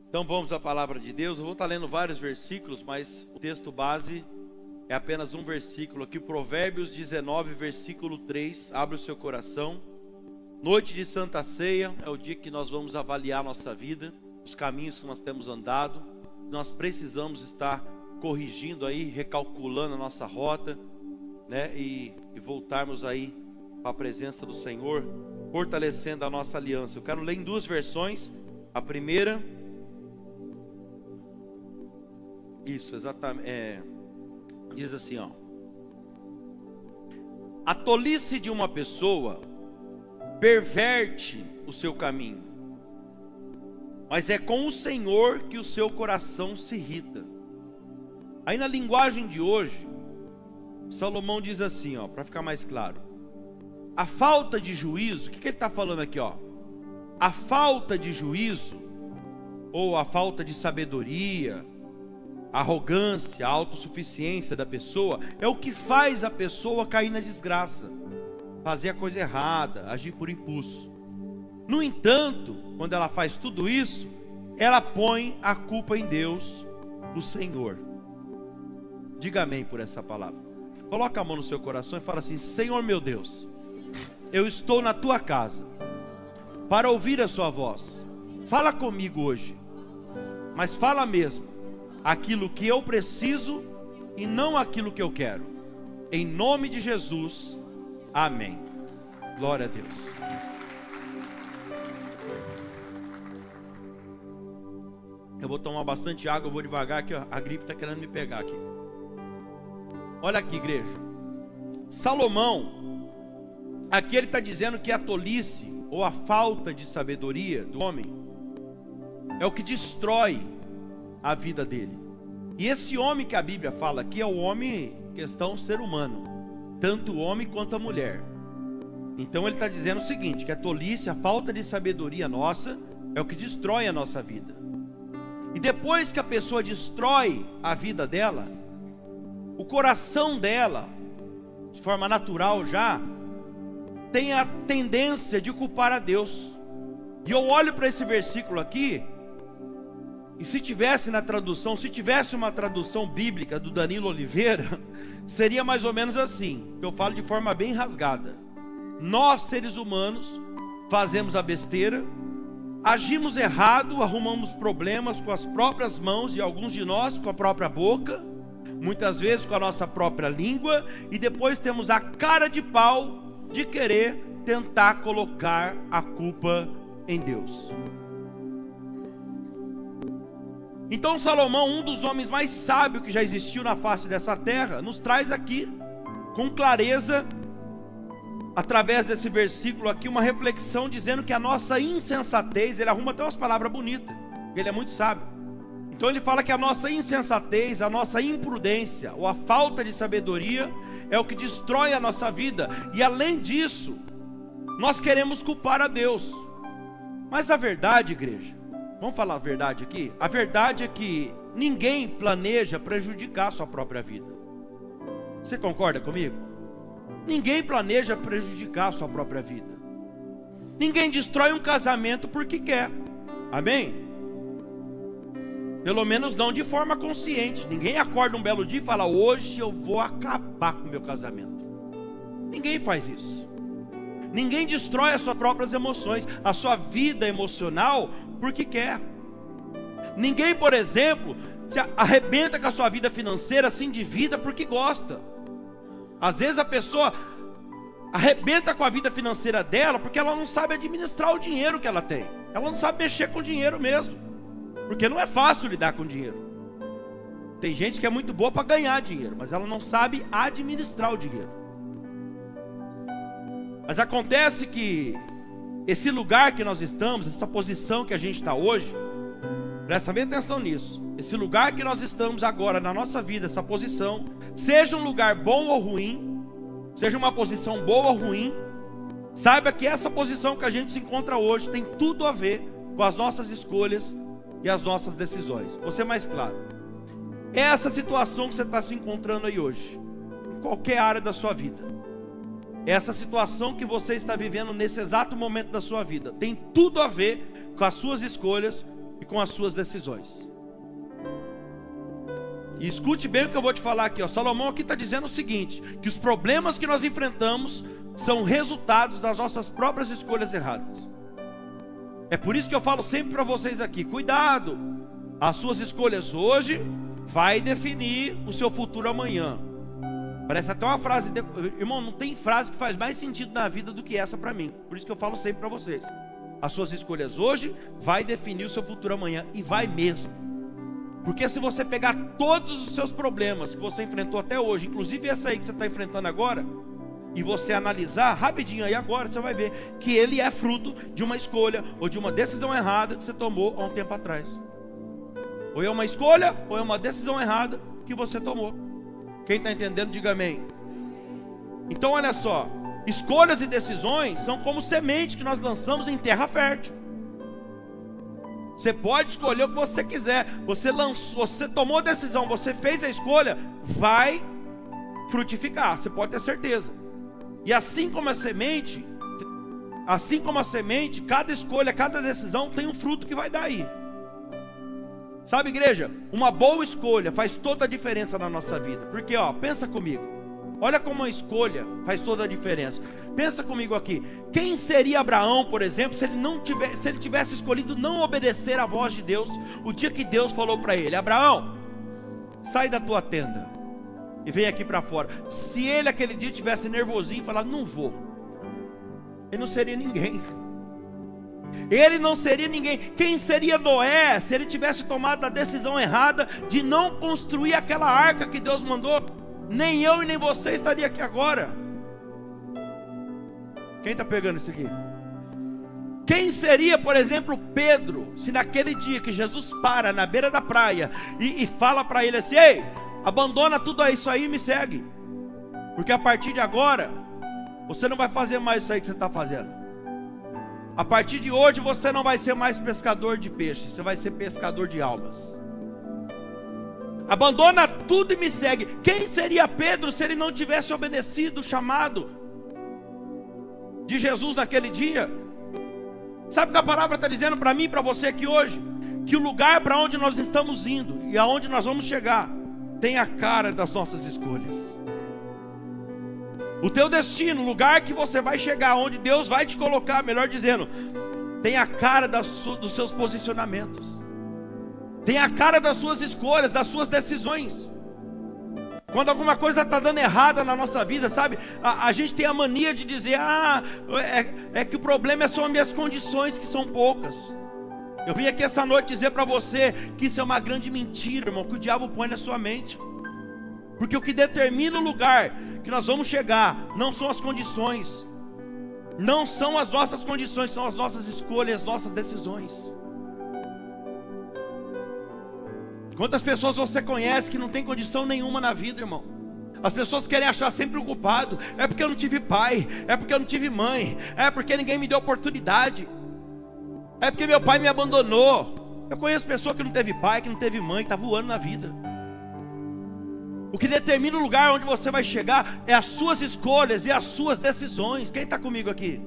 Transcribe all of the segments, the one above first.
Então vamos à palavra de Deus. Eu vou estar lendo vários versículos, mas o texto base é apenas um versículo aqui, Provérbios 19, versículo 3. Abre o seu coração. Noite de Santa Ceia é o dia que nós vamos avaliar nossa vida, os caminhos que nós temos andado. Nós precisamos estar corrigindo aí, recalculando a nossa rota, né? E voltarmos aí para a presença do Senhor, fortalecendo a nossa aliança. Eu quero ler em duas versões. A primeira, isso, exatamente, diz assim, ó: a tolice de uma pessoa perverte o seu caminho, mas é com o Senhor que o seu coração se irrita. Aí na linguagem de hoje, Salomão diz assim, ó, para ficar mais claro: a falta de juízo, o que ele está falando aqui, ó? A falta de juízo, ou a falta de sabedoria, a arrogância, a autossuficiência da pessoa, é o que faz a pessoa cair na desgraça, fazer a coisa errada, agir por impulso. No entanto, quando ela faz tudo isso, ela põe a culpa em Deus, o Senhor. Diga amém por essa palavra. Coloca a mão no seu coração e fala assim: Senhor meu Deus, eu estou na tua casa para ouvir a sua voz. Fala comigo hoje, mas fala mesmo aquilo que eu preciso e não aquilo que eu quero. Em nome de Jesus, amém. Glória a Deus. Eu vou tomar bastante água, eu vou devagar aqui, ó. A gripe está querendo me pegar aqui. Olha aqui, igreja. Salomão, aqui ele está dizendo que a tolice ou a falta de sabedoria do homem é o que destrói a vida dele. E esse homem que a Bíblia fala aqui é o homem, questão ser humano, tanto o homem quanto a mulher. Então ele está dizendo o seguinte, que a tolice, a falta de sabedoria nossa, é o que destrói a nossa vida. E depois que a pessoa destrói a vida dela, o coração dela, de forma natural já, tem a tendência de culpar a Deus. E eu olho para esse versículo aqui, e se tivesse na tradução, se tivesse uma tradução bíblica do Danilo Oliveira, seria mais ou menos assim, eu falo de forma bem rasgada: nós seres humanos fazemos a besteira, agimos errado, arrumamos problemas com as próprias mãos, e alguns de nós com a própria boca, muitas vezes com a nossa própria língua, e depois temos a cara de pau de querer tentar colocar a culpa em Deus. Então Salomão, um dos homens mais sábios que já existiu na face dessa terra, nos traz aqui, com clareza, através desse versículo aqui, uma reflexão dizendo que a nossa insensatez, ele arruma até umas palavras bonitas, porque ele é muito sábio. Então ele fala que a nossa insensatez, a nossa imprudência, ou a falta de sabedoria, é o que destrói a nossa vida. E além disso, nós queremos culpar a Deus. Mas a verdade, igreja, vamos falar a verdade aqui? A verdade é que ninguém planeja prejudicar a sua própria vida. Você concorda comigo? Ninguém planeja prejudicar a sua própria vida. Ninguém destrói um casamento porque quer. Amém? Pelo menos não de forma consciente. Ninguém acorda um belo dia e fala: hoje eu vou acabar com o meu casamento. Ninguém faz isso. Ninguém destrói as suas próprias emoções, a sua vida emocional, porque quer. Ninguém, por exemplo, se arrebenta com a sua vida financeira, se endivida porque gosta. Às vezes a pessoa arrebenta com a vida financeira dela porque ela não sabe administrar o dinheiro que ela tem. Ela não sabe mexer com o dinheiro mesmo, porque não é fácil lidar com dinheiro. Tem gente que é muito boa para ganhar dinheiro, mas ela não sabe administrar o dinheiro. Mas acontece que esse lugar que nós estamos, essa posição que a gente está hoje, presta bem atenção nisso. Esse lugar que nós estamos agora na nossa vida, essa posição, seja um lugar bom ou ruim, seja uma posição boa ou ruim, saiba que essa posição que a gente se encontra hoje tem tudo a ver com as nossas escolhas e as nossas decisões. Vou ser mais claro. Essa situação que você está se encontrando aí hoje, em qualquer área da sua vida, essa situação que você está vivendo nesse exato momento da sua vida, tem tudo a ver com as suas escolhas, e com as suas decisões. E escute bem o que eu vou te falar aqui, ó. Salomão aqui está dizendo o seguinte: que os problemas que nós enfrentamos são resultados das nossas próprias escolhas erradas. É por isso que eu falo sempre para vocês aqui: cuidado, as suas escolhas hoje vai definir o seu futuro amanhã. Parece até uma frase, irmão, não tem frase que faz mais sentido na vida do que essa para mim. Por isso que eu falo sempre para vocês: as suas escolhas hoje vai definir o seu futuro amanhã. E vai mesmo. Porque se você pegar todos os seus problemas que você enfrentou até hoje, inclusive essa aí que você está enfrentando agora, e você analisar rapidinho aí agora, você vai ver que ele é fruto de uma escolha ou de uma decisão errada que você tomou há um tempo atrás. Ou é uma escolha ou é uma decisão errada que você tomou. Quem está entendendo, diga amém. Então olha só, escolhas e decisões são como semente que nós lançamos em terra fértil. Você pode escolher o que você quiser. Você lançou, você tomou a decisão, você fez a escolha, vai frutificar, você pode ter certeza. E assim como a semente, cada escolha, cada decisão tem um fruto que vai dar aí. Sabe, igreja, uma boa escolha faz toda a diferença na nossa vida. Porque, ó, pensa comigo. Olha como a escolha faz toda a diferença. Pensa comigo aqui. Quem seria Abraão, por exemplo, se ele tivesse escolhido não obedecer à voz de Deus o dia que Deus falou para ele: Abraão, sai da tua tenda e vem aqui para fora. Se ele aquele dia tivesse nervosinho e falado: não vou, ele não seria ninguém. Ele não seria ninguém. Quem seria Noé se ele tivesse tomado a decisão errada de não construir aquela arca que Deus mandou? Nem eu e nem você estaria aqui agora. Quem está pegando isso aqui? Quem seria, por exemplo, Pedro, se naquele dia que Jesus para na beira da praia e fala para ele assim: ei, abandona tudo isso aí e me segue, porque a partir de agora você não vai fazer mais isso aí que você está fazendo. A partir de hoje você não vai ser mais pescador de peixe, você vai ser pescador de almas. Abandona tudo e me segue. Quem seria Pedro se ele não tivesse obedecido o chamado de Jesus naquele dia? Sabe o que a palavra está dizendo para mim e para você aqui hoje? Que o lugar para onde nós estamos indo e aonde nós vamos chegar tem a cara das nossas escolhas. O teu destino, o lugar que você vai chegar, onde Deus vai te colocar, melhor dizendo, tem a cara dos seus posicionamentos. Tem a cara das suas escolhas, das suas decisões. Quando alguma coisa está dando errada na nossa vida, sabe? A gente tem a mania de dizer: é que o problema são as minhas condições, que são poucas. Eu vim aqui essa noite dizer para você que isso é uma grande mentira, irmão, que o diabo põe na sua mente. Porque o que determina o lugar que nós vamos chegar não são as condições. Não são as nossas condições, são as nossas escolhas, as nossas decisões. Quantas pessoas você conhece que não tem condição nenhuma na vida, irmão? As pessoas querem achar sempre o culpado. É porque eu não tive pai, é porque eu não tive mãe, é porque ninguém me deu oportunidade, é porque meu pai me abandonou. Eu conheço pessoa que não teve pai, que não teve mãe, que está voando na vida. O que determina o lugar onde você vai chegar é as suas escolhas e as suas decisões. Quem está comigo aqui?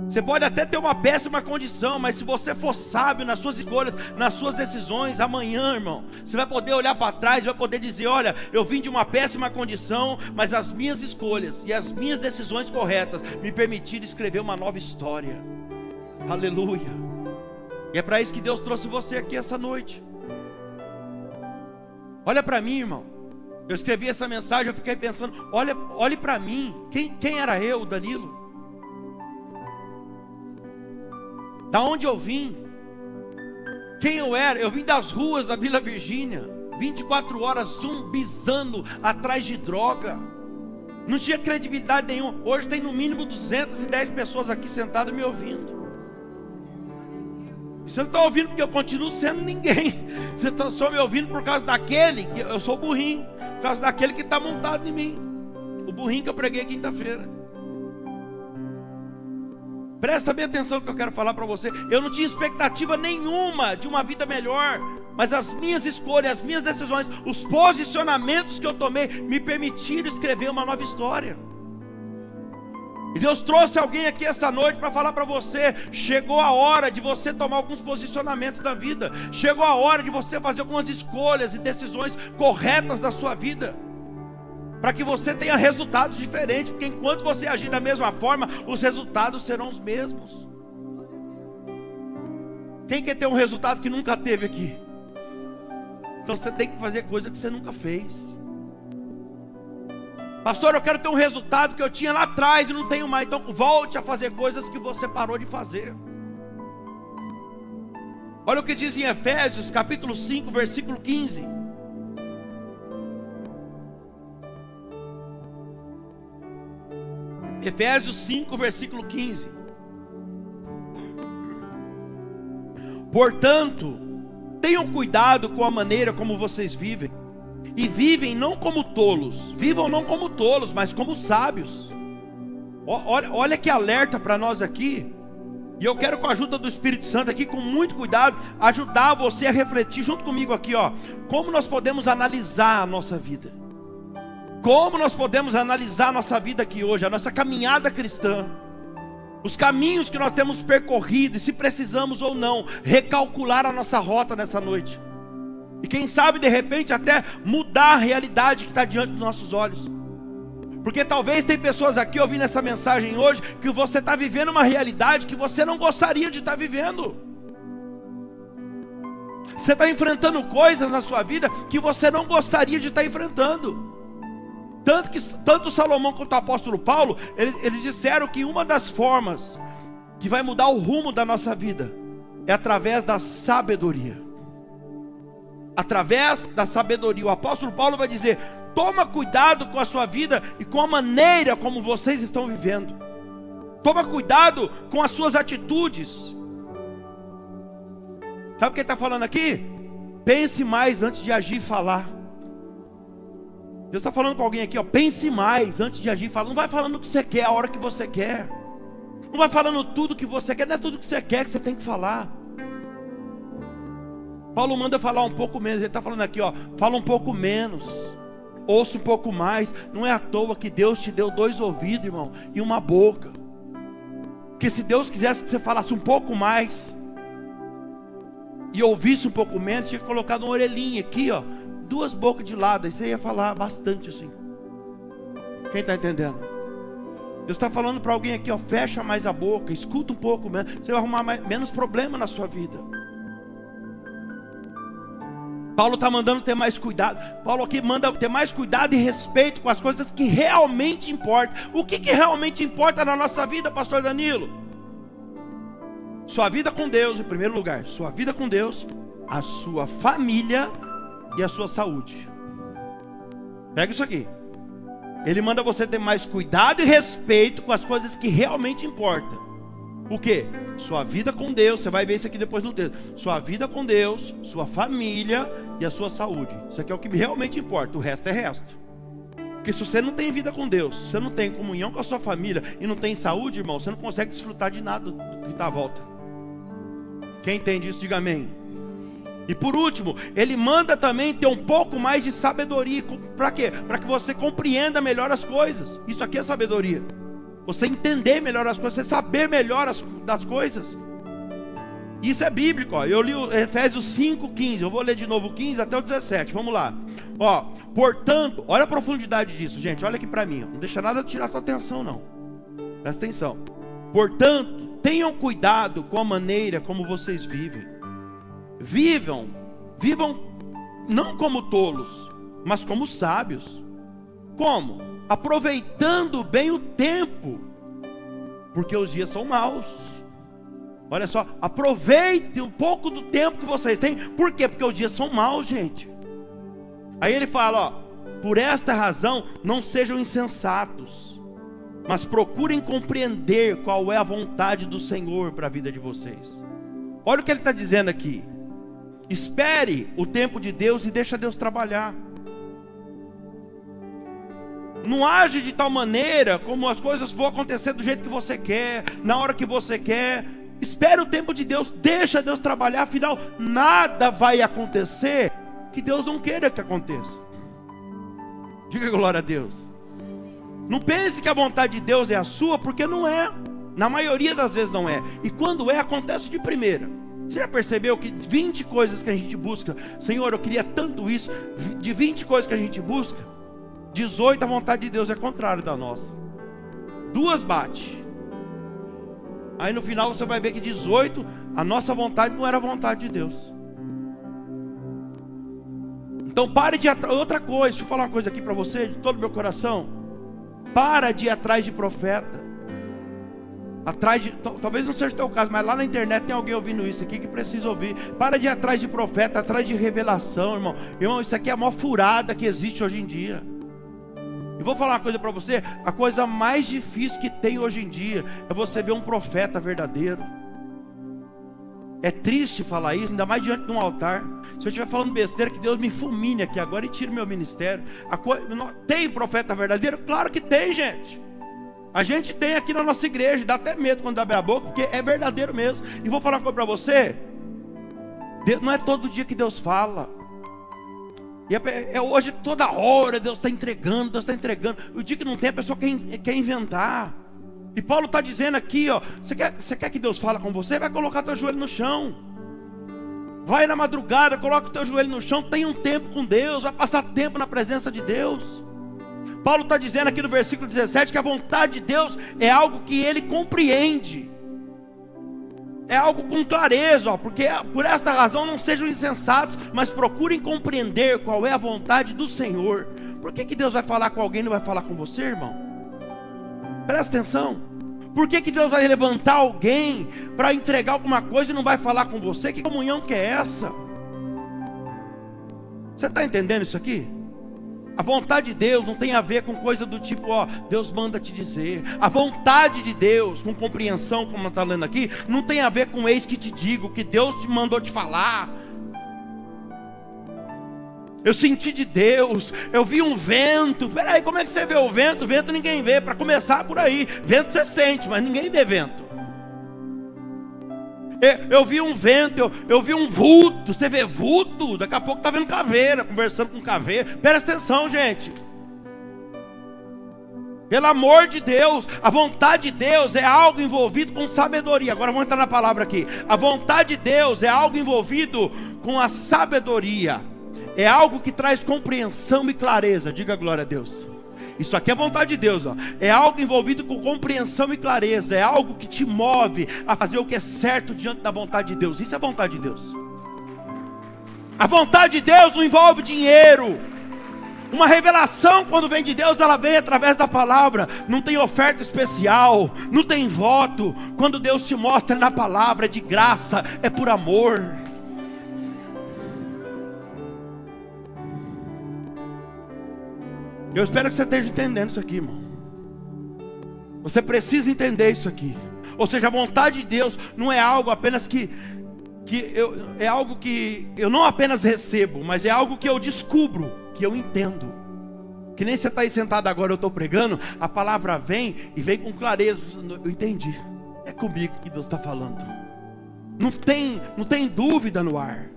Você pode até ter uma péssima condição, mas se você for sábio nas suas escolhas, nas suas decisões, amanhã, irmão, você vai poder olhar para trás e vai poder dizer: olha, eu vim de uma péssima condição, mas as minhas escolhas e as minhas decisões corretas me permitiram escrever uma nova história. Aleluia. E é para isso que Deus trouxe você aqui essa noite. Olha para mim, irmão. Eu escrevi essa mensagem, eu fiquei pensando: olhe para mim. Quem era eu, Danilo? Da onde eu vim? Quem eu era? Eu vim das ruas da Vila Virgínia, 24 horas zumbizando atrás de droga. Não tinha credibilidade nenhuma. Hoje tem no mínimo 210 pessoas aqui sentadas me ouvindo. Você não está ouvindo porque eu continuo sendo ninguém. Você está só me ouvindo por causa daquele, que eu sou burrinho, por causa daquele que está montado em mim. O burrinho que eu preguei quinta-feira. Presta bem atenção no que eu quero falar para você. Eu não tinha expectativa nenhuma de uma vida melhor, mas as minhas escolhas, as minhas decisões, os posicionamentos que eu tomei me permitiram escrever uma nova história. E Deus trouxe alguém aqui essa noite para falar para você: chegou a hora de você tomar alguns posicionamentos da vida. Chegou a hora de você fazer algumas escolhas e decisões corretas da sua vida, para que você tenha resultados diferentes. Porque enquanto você agir da mesma forma, os resultados serão os mesmos. Quem quer ter um resultado que nunca teve aqui? Então você tem que fazer coisa que você nunca fez. Pastor, eu quero ter um resultado que eu tinha lá atrás e não tenho mais. Então volte a fazer coisas que você parou de fazer. Olha o que diz em Efésios capítulo 5, versículo 15. Efésios 5, versículo 15. Portanto, tenham cuidado com a maneira como vocês vivem. E vivem não como tolos. Vivam não como tolos, mas como sábios. Olha que alerta para nós aqui. E eu quero, com a ajuda do Espírito Santo aqui, com muito cuidado, ajudar você a refletir junto comigo aqui, ó. Como nós podemos analisar a nossa vida. Como nós podemos analisar a nossa vida aqui hoje, a nossa caminhada cristã. Os caminhos que nós temos percorrido, e se precisamos ou não recalcular a nossa rota nessa noite. E quem sabe de repente até mudar a realidade que está diante dos nossos olhos. Porque talvez tem pessoas aqui ouvindo essa mensagem hoje, que você está vivendo uma realidade que você não gostaria de estar vivendo. Você está enfrentando coisas na sua vida que você não gostaria de estar enfrentando. Tanto Salomão quanto o apóstolo Paulo, eles disseram que uma das formas que vai mudar o rumo da nossa vida é através da sabedoria. Através da sabedoria. O apóstolo Paulo vai dizer: toma cuidado com a sua vida e com a maneira como vocês estão vivendo. Toma cuidado com as suas atitudes. Sabe o que ele está falando aqui? Pense mais antes de agir e falar. Deus está falando com alguém aqui, ó. Pense mais antes de agir e falar. Não vai falando o que você quer, a hora que você quer. Não vai falando tudo que você quer. Não é tudo que você quer que você tem que falar. Paulo manda falar um pouco menos. Ele está falando aqui, ó, fala um pouco menos, ouça um pouco mais. Não é à toa que Deus te deu 2 ouvidos, irmão, e uma boca. Porque se Deus quisesse que você falasse um pouco mais e ouvisse um pouco menos, tinha colocado uma orelhinha aqui, ó, 2 bocas de lado, aí você ia falar bastante assim. Quem está entendendo? Deus está falando para alguém aqui, ó, fecha mais a boca, escuta um pouco menos, você vai arrumar menos problema na sua vida. Paulo está mandando ter mais cuidado. Paulo aqui manda ter mais cuidado e respeito com as coisas que realmente importam. O que realmente importa na nossa vida, pastor Danilo? Sua vida com Deus em primeiro lugar. Sua vida com Deus, a sua família e a sua saúde. Pega isso aqui. Ele manda você ter mais cuidado e respeito com as coisas que realmente importam. O que? Sua vida com Deus. Você vai ver isso aqui depois no texto. Sua vida com Deus, sua família e a sua saúde. Isso aqui é o que realmente importa. O resto é resto. Porque se você não tem vida com Deus, se você não tem comunhão com a sua família e não tem saúde, irmão, você não consegue desfrutar de nada do que está à volta. Quem entende isso, diga amém. E por último, ele manda também ter um pouco mais de sabedoria. Para quê? Para que você compreenda melhor as coisas. Isso aqui é sabedoria. Você entender melhor as coisas, você saber melhor das coisas. Isso é bíblico, ó. Eu li o Efésios 5, 15. Eu vou ler de novo o 15 até o 17. Vamos lá. Ó, portanto, olha a profundidade disso, gente. Olha aqui para mim. Não deixa nada tirar a tua atenção, não. Presta atenção. Portanto, tenham cuidado com a maneira como vocês vivem. Vivam não como tolos, mas como sábios. Como? Aproveitando bem o tempo, porque os dias são maus. Olha só, aproveite um pouco do tempo que vocês têm. Por quê? Porque os dias são maus, gente. Aí ele fala, ó, por esta razão não sejam insensatos, mas procurem compreender qual é a vontade do Senhor para a vida de vocês. Olha o que ele está dizendo aqui. Espere o tempo de Deus e deixa Deus trabalhar. Não age de tal maneira como as coisas vão acontecer do jeito que você quer, na hora que você quer. Espere o tempo de Deus, deixa Deus trabalhar. Afinal, nada vai acontecer que Deus não queira que aconteça. Diga glória a Deus. Não pense que a vontade de Deus é a sua, porque não é. Na maioria das vezes não é. E quando é, acontece de primeira. Você já percebeu que 20 coisas que a gente busca, Senhor, eu queria tanto isso, de 20 coisas que a gente busca, 18 a vontade de Deus é contrária da nossa. 2 bate. Aí no final você vai ver que 18, a nossa vontade não era a vontade de Deus. Então pare de ir atrás. Outra coisa, deixa eu falar uma coisa aqui para você, de todo o meu coração. Para de ir atrás de profeta. Atrás de, talvez não seja o teu caso, mas lá na internet tem alguém ouvindo isso aqui que precisa ouvir. Para de ir atrás de profeta, atrás de revelação, irmão. Irmão, isso aqui é a maior furada que existe hoje em dia. E vou falar uma coisa para você. A coisa mais difícil que tem hoje em dia é você ver um profeta verdadeiro. É triste falar isso, ainda mais diante de um altar. Se eu estiver falando besteira, que Deus me fulmine aqui agora e tire meu ministério. Tem profeta verdadeiro? Claro que tem, gente. A gente tem aqui na nossa igreja. Dá até medo quando abre a boca, porque é verdadeiro mesmo. E vou falar uma coisa para você. Não é todo dia que Deus fala. E é hoje, toda hora, Deus está entregando, Deus está entregando. O dia que não tem, a pessoa quer inventar. E Paulo está dizendo aqui, ó, você quer que Deus fale com você? Vai colocar teu joelho no chão. Vai na madrugada, coloca o teu joelho no chão, tem um tempo com Deus, vai passar tempo na presença de Deus. Paulo está dizendo aqui no versículo 17 que a vontade de Deus é algo que ele compreende. É algo com clareza, ó, porque por esta razão não sejam insensatos, mas procurem compreender qual é a vontade do Senhor. Por que Deus vai falar com alguém e não vai falar com você, irmão? Presta atenção. Por que Deus vai levantar alguém para entregar alguma coisa e não vai falar com você? Que comunhão que é essa? Você está entendendo isso aqui? A vontade de Deus não tem a ver com coisa do tipo, ó, Deus manda te dizer. A vontade de Deus, com compreensão, como está lendo aqui, não tem a ver com eis que te digo, que Deus te mandou te falar. Eu senti de Deus, eu vi um vento. Peraí, como é que você vê o vento? O vento ninguém vê, para começar por aí. Vento você sente, mas ninguém vê vento. Eu vi um vento, eu vi um vulto. Você vê vulto? Daqui a pouco está vendo caveira, conversando com caveira. Presta atenção, gente. Pelo amor de Deus, a vontade de Deus é algo envolvido com sabedoria. Agora vamos entrar na palavra aqui. A vontade de Deus é algo envolvido com a sabedoria. É algo que traz compreensão e clareza. Diga glória a Deus. Isso aqui é vontade de Deus, ó. É algo envolvido com compreensão e clareza. É algo que te move a fazer o que é certo diante da vontade de Deus. Isso é vontade de Deus. A vontade de Deus não envolve dinheiro. Uma revelação, quando vem de Deus, ela vem através da palavra. Não tem oferta especial, não tem voto. Quando Deus te mostra na palavra, é de graça, é por amor. Eu espero que você esteja entendendo isso aqui, irmão. Você precisa entender isso aqui. Ou seja, a vontade de Deus não é algo apenas é algo que eu não apenas recebo, mas é algo que eu descubro, que eu entendo. Que nem você está aí sentado agora, eu estou pregando, a palavra vem e vem com clareza. Eu entendi. É comigo que Deus está falando. Não tem dúvida no ar.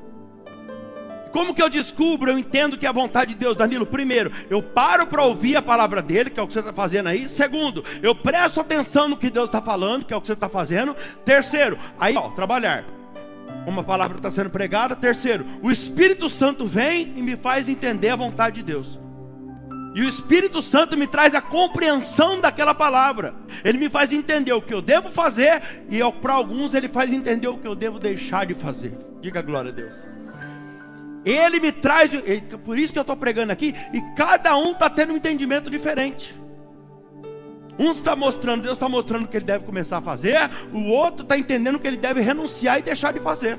Como que eu descubro, eu entendo que é a vontade de Deus, Danilo? Primeiro, eu paro para ouvir a palavra dele, que é o que você está fazendo aí. Segundo, eu presto atenção no que Deus está falando, que é o que você está fazendo. Terceiro, aí, ó, trabalhar. Uma palavra está sendo pregada. Terceiro, o Espírito Santo vem e me faz entender a vontade de Deus. E o Espírito Santo me traz a compreensão daquela palavra. Ele me faz entender o que eu devo fazer, e para alguns ele faz entender o que eu devo deixar de fazer. Diga glória a Deus. Ele me traz, por isso que eu estou pregando aqui, e cada um está tendo um entendimento diferente. Um está mostrando, Deus está mostrando o que ele deve começar a fazer, o outro está entendendo o que ele deve renunciar e deixar de fazer.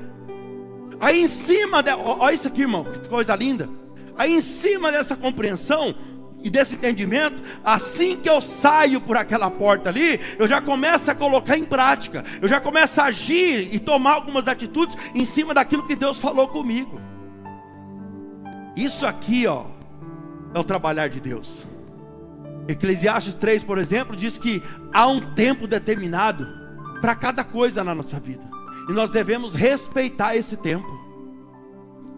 Aí em cima, olha isso aqui, irmão, que coisa linda. Aí em cima dessa compreensão e desse entendimento, assim que eu saio por aquela porta ali, eu já começo a colocar em prática, eu já começo a agir e tomar algumas atitudes em cima daquilo que Deus falou comigo. Isso aqui, ó, é o trabalhar de Deus. Eclesiastes 3, por exemplo, diz que há um tempo determinado para cada coisa na nossa vida, e nós devemos respeitar esse tempo.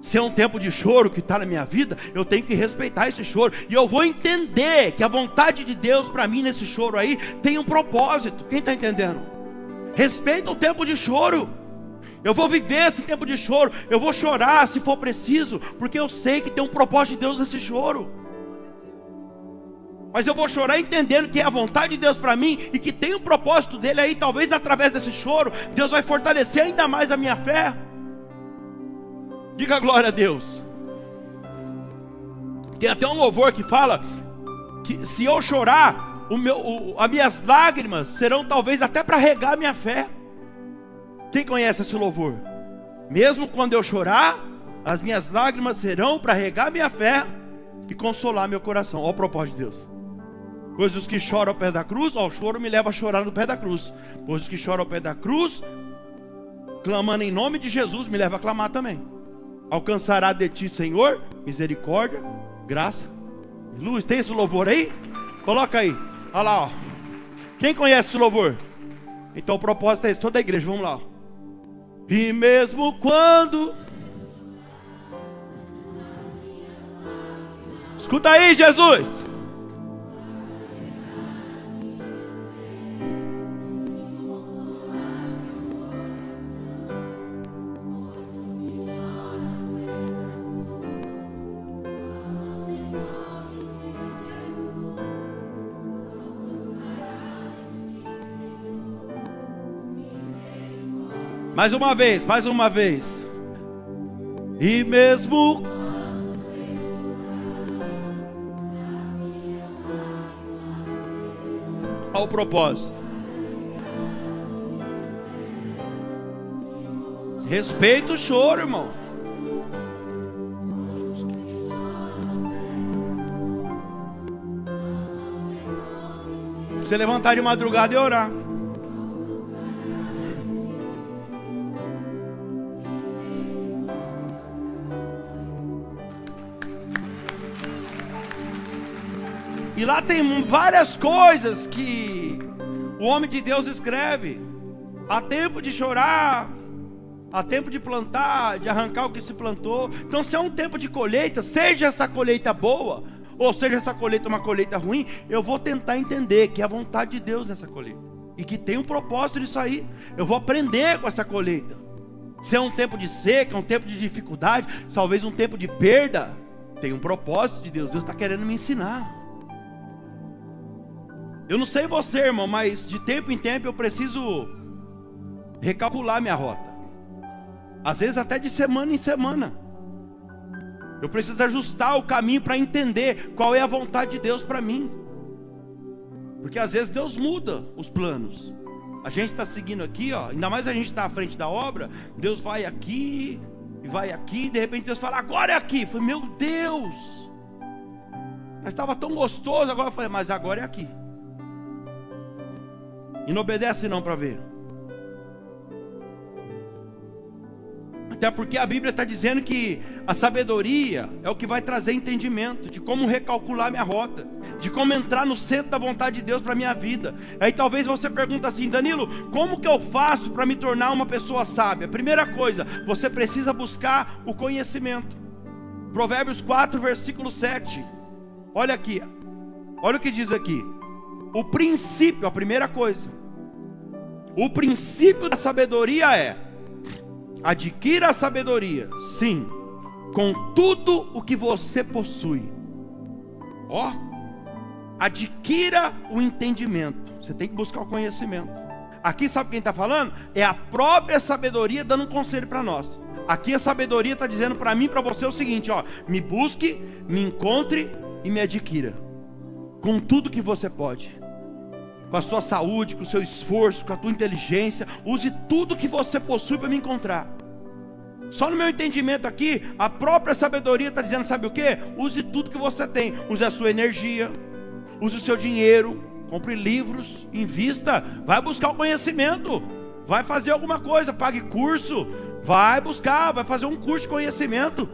Se é um tempo de choro que está na minha vida, eu tenho que respeitar esse choro. E eu vou entender que a vontade de Deus para mim nesse choro aí tem um propósito. Quem está entendendo? Respeita o tempo de choro. Eu vou viver esse tempo de choro. Eu vou chorar se for preciso, porque eu sei que tem um propósito de Deus nesse choro. Mas eu vou chorar entendendo que é a vontade de Deus para mim e que tem um propósito dele aí. Talvez através desse choro, Deus vai fortalecer ainda mais a minha fé. Diga glória a Deus. Tem até um louvor que fala que se eu chorar, as minhas lágrimas serão talvez até para regar a minha fé. Quem conhece esse louvor? Mesmo quando eu chorar, as minhas lágrimas serão para regar a minha fé e consolar meu coração. Olha o propósito de Deus. Pois os que choram ao pé da cruz, o choro me leva a chorar no pé da cruz. Pois os que choram ao pé da cruz, clamando em nome de Jesus, me leva a clamar também. Alcançará de ti, Senhor, misericórdia, graça e luz. Tem esse louvor aí? Coloca aí. Olha lá, ó. Quem conhece esse louvor? Então o propósito é esse, toda a igreja, vamos lá. E mesmo quando... Escuta aí, Jesus. Mais uma vez, mais uma vez. E mesmo ao propósito. Respeita o choro, irmão. Você levantar de madrugada e orar. E lá tem várias coisas que o homem de Deus escreve. Há tempo de chorar, há tempo de plantar, de arrancar o que se plantou. Então se é um tempo de colheita, seja essa colheita boa, ou seja essa colheita uma colheita ruim, eu vou tentar entender que é a vontade de Deus nessa colheita. E que tem um propósito nisso aí. Eu vou aprender com essa colheita. Se é um tempo de seca, um tempo de dificuldade, talvez um tempo de perda, tem um propósito de Deus. Deus está querendo me ensinar. Eu não sei você, irmão, mas de tempo em tempo eu preciso recalcular minha rota. Às vezes até de semana em semana. Eu preciso ajustar o caminho para entender qual é a vontade de Deus para mim. Porque às vezes Deus muda os planos. A gente está seguindo aqui, ó, ainda mais a gente está à frente da obra. Deus vai aqui e vai aqui. De repente Deus fala, agora é aqui. Eu falei, meu Deus, mas estava tão gostoso. Agora eu falei, mas agora é aqui. E não obedece não para ver. Até porque a Bíblia está dizendo que a sabedoria é o que vai trazer entendimento de como recalcular minha rota, de como entrar no centro da vontade de Deus para a minha vida. Aí talvez você pergunte assim, Danilo, como que eu faço para me tornar uma pessoa sábia? Primeira coisa, você precisa buscar o conhecimento. Provérbios 4, versículo 7. Olha aqui, olha o que diz aqui. O princípio, a primeira coisa, o princípio da sabedoria é: adquira a sabedoria, sim, com tudo o que você possui. Ó, adquira o entendimento. Você tem que buscar o conhecimento. Aqui sabe quem está falando? É a própria sabedoria dando um conselho para nós. Aqui a sabedoria está dizendo para mim e para você o seguinte, ó: me busque, me encontre e me adquira. Com tudo que você pode. Com a sua saúde, com o seu esforço, com a tua inteligência. Use tudo que você possui para me encontrar. Só no meu entendimento aqui, a própria sabedoria está dizendo, sabe o que? Use tudo que você tem. Use a sua energia, use o seu dinheiro, compre livros, invista, vai buscar o conhecimento, vai fazer alguma coisa, pague curso, vai buscar, vai fazer um curso de conhecimento.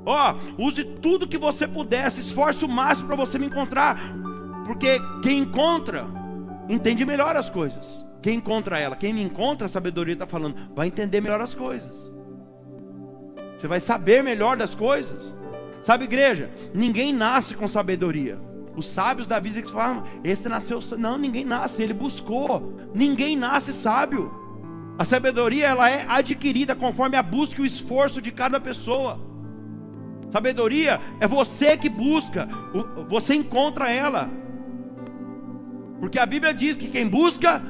Ó, use tudo que você puder, se esforce o máximo para você me encontrar, porque quem encontra, entende melhor as coisas. Quem encontra ela, quem me encontra, a sabedoria está falando, vai entender melhor as coisas. Você vai saber melhor das coisas. Sabe, igreja, ninguém nasce com sabedoria. Os sábios da vida que falam, esse nasceu. Não, ninguém nasce, ele buscou. Ninguém nasce sábio. A sabedoria, ela é adquirida conforme a busca e o esforço de cada pessoa. Sabedoria é você que busca, você encontra ela. Porque a Bíblia diz que quem busca,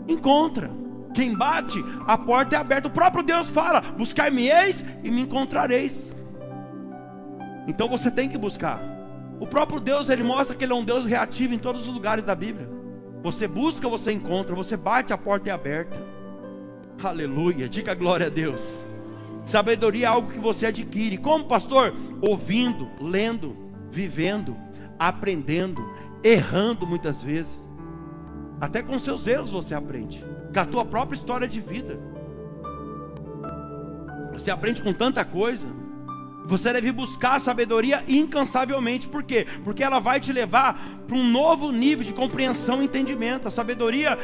encontra. Quem bate, a porta é aberta. O próprio Deus fala, buscar-me-eis e me encontrareis. Então você tem que buscar. O próprio Deus, ele mostra que ele é um Deus reativo em todos os lugares da Bíblia. Você busca, você encontra. Você bate, a porta é aberta. Aleluia, diga glória a Deus. Sabedoria é algo que você adquire. Como, pastor? Ouvindo, lendo, vivendo, aprendendo, errando muitas vezes. Até com seus erros você aprende. Com a tua própria história de vida. Você aprende com tanta coisa. Você deve buscar a sabedoria incansavelmente. Por quê? Porque ela vai te levar para um novo nível de compreensão e entendimento. A sabedoria,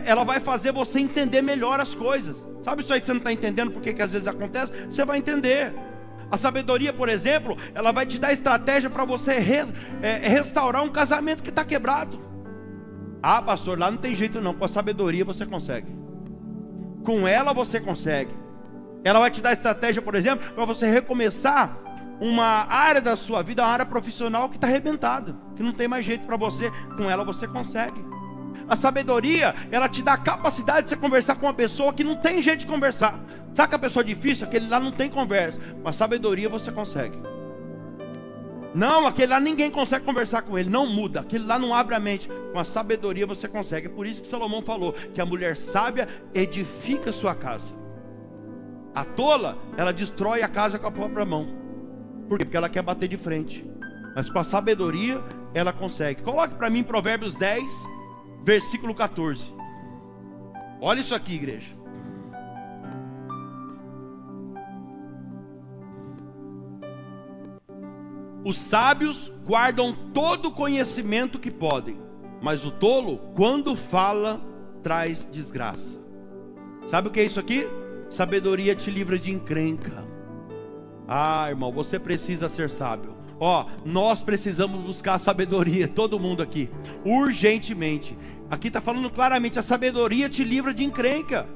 ela vai fazer você entender melhor as coisas. Sabe isso aí que você não está entendendo porque que às vezes acontece? Você vai entender. A sabedoria, por exemplo, ela vai te dar estratégia para você restaurar um casamento que está quebrado. Ah, pastor, lá não tem jeito não. Com a sabedoria você consegue. Com ela você consegue. Ela vai te dar estratégia, por exemplo, para você recomeçar uma área da sua vida, uma área profissional que está arrebentada, que não tem mais jeito para você. Com ela você consegue. A sabedoria, ela te dá a capacidade de você conversar com uma pessoa que não tem jeito de conversar. Sabe que a pessoa é difícil? Aquele lá não tem conversa. Com a sabedoria você consegue. Não, aquele lá ninguém consegue conversar com ele, não muda. Aquele lá não abre a mente. Com a sabedoria você consegue. É por isso que Salomão falou que a mulher sábia edifica sua casa. A tola, ela destrói a casa com a própria mão. Por quê? Porque ela quer bater de frente. Mas com a sabedoria, ela consegue. Coloque para mim Provérbios 10, versículo 14. Olha isso aqui, igreja. Os sábios guardam todo o conhecimento que podem, mas o tolo, quando fala, traz desgraça. Sabe o que é isso aqui? Sabedoria te livra de encrenca. Ah, irmão, você precisa ser sábio. Ó, nós precisamos buscar a sabedoria, todo mundo aqui, urgentemente. Aqui está falando claramente, a sabedoria te livra de encrenca.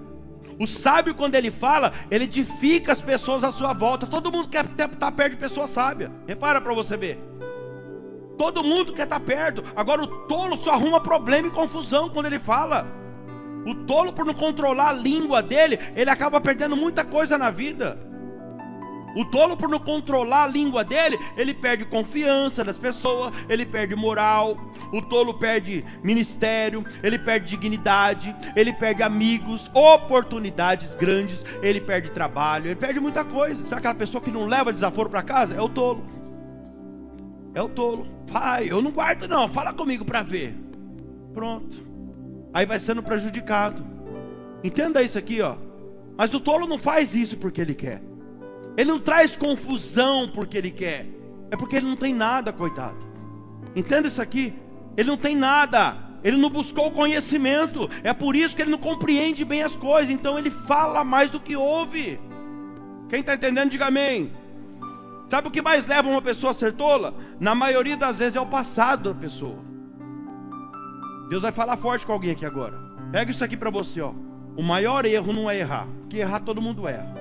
O sábio, quando ele fala, ele edifica as pessoas à sua volta. Todo mundo quer estar perto de pessoa sábia. Repara para você ver. Todo mundo quer estar perto. Agora o tolo só arruma problema e confusão quando ele fala. O tolo, por não controlar a língua dele, ele acaba perdendo muita coisa na vida. O tolo, por não controlar a língua dele, ele perde confiança das pessoas, ele perde moral. O tolo perde ministério, ele perde dignidade, ele perde amigos, oportunidades grandes, ele perde trabalho, ele perde muita coisa. Sabe aquela pessoa que não leva desaforo para casa? É o tolo. É o tolo. Pai, eu não guardo não, fala comigo para ver. Pronto. Aí vai sendo prejudicado. Entenda isso aqui, ó. Mas o tolo não faz isso porque ele quer. Ele não traz confusão porque ele quer. É porque ele não tem nada, coitado. Entenda isso aqui. Ele não tem nada. Ele não buscou conhecimento. É por isso que ele não compreende bem as coisas. Então ele fala mais do que ouve. Quem está entendendo, diga amém. Sabe o que mais leva uma pessoa a ser tola? Na maioria das vezes é o passado da pessoa. Deus vai falar forte com alguém aqui agora. Pega isso aqui para você, ó. O maior erro não é errar, porque errar todo mundo erra.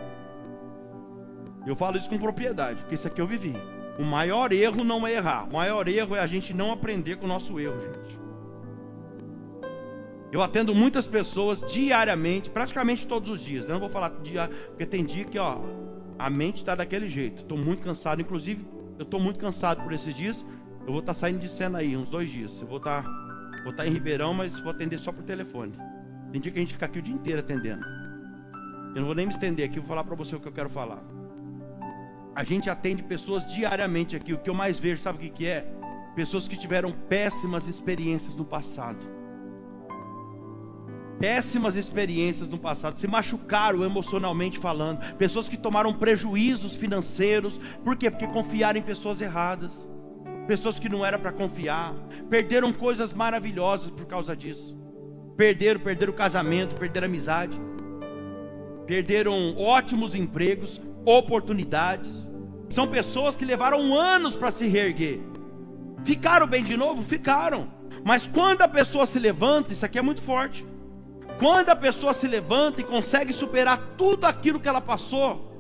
Eu falo isso com propriedade, porque isso aqui eu vivi. O maior erro não é errar. O maior erro é a gente não aprender com o nosso erro, gente. Eu atendo muitas pessoas diariamente, praticamente todos os dias. Eu não vou falar diário, porque tem dia que, ó, a mente está daquele jeito. Estou muito cansado, inclusive, eu estou muito cansado por esses dias. Eu vou estar saindo de cena aí, uns 2 dias. Eu vou estar em Ribeirão, mas vou atender só por telefone. Tem dia que a gente fica aqui o dia inteiro atendendo. Eu não vou nem me estender aqui, vou falar para você o que eu quero falar. A gente atende pessoas diariamente aqui. O que eu mais vejo, sabe o que é? Pessoas que tiveram péssimas experiências no passado. Péssimas experiências no passado. Se machucaram emocionalmente falando. Pessoas que tomaram prejuízos financeiros. Por quê? Porque confiaram em pessoas erradas. Pessoas que não era para confiar. Perderam coisas maravilhosas por causa disso. Perderam o casamento, perderam a amizade. perderam ótimos empregos, oportunidades. São pessoas que levaram anos para se reerguer. Ficaram bem de novo? Ficaram. Mas quando a pessoa se levanta, isso aqui é muito forte. Quando a pessoa se levanta e consegue superar tudo aquilo que ela passou,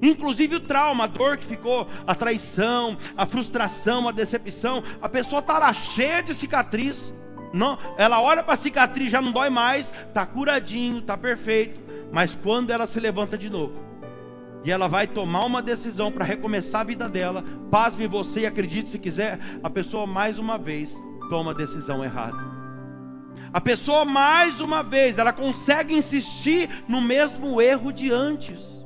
inclusive o trauma, a dor que ficou, a traição, a frustração, a decepção, a pessoa está lá cheia de cicatriz. Não, ela olha para a cicatriz, já não dói mais, está curadinho, está perfeito. Mas quando ela se levanta de novo e ela vai tomar uma decisão para recomeçar a vida dela, pasme você e acredite se quiser, a pessoa mais uma vez toma a decisão errada. A pessoa mais uma vez, ela consegue insistir no mesmo erro de antes.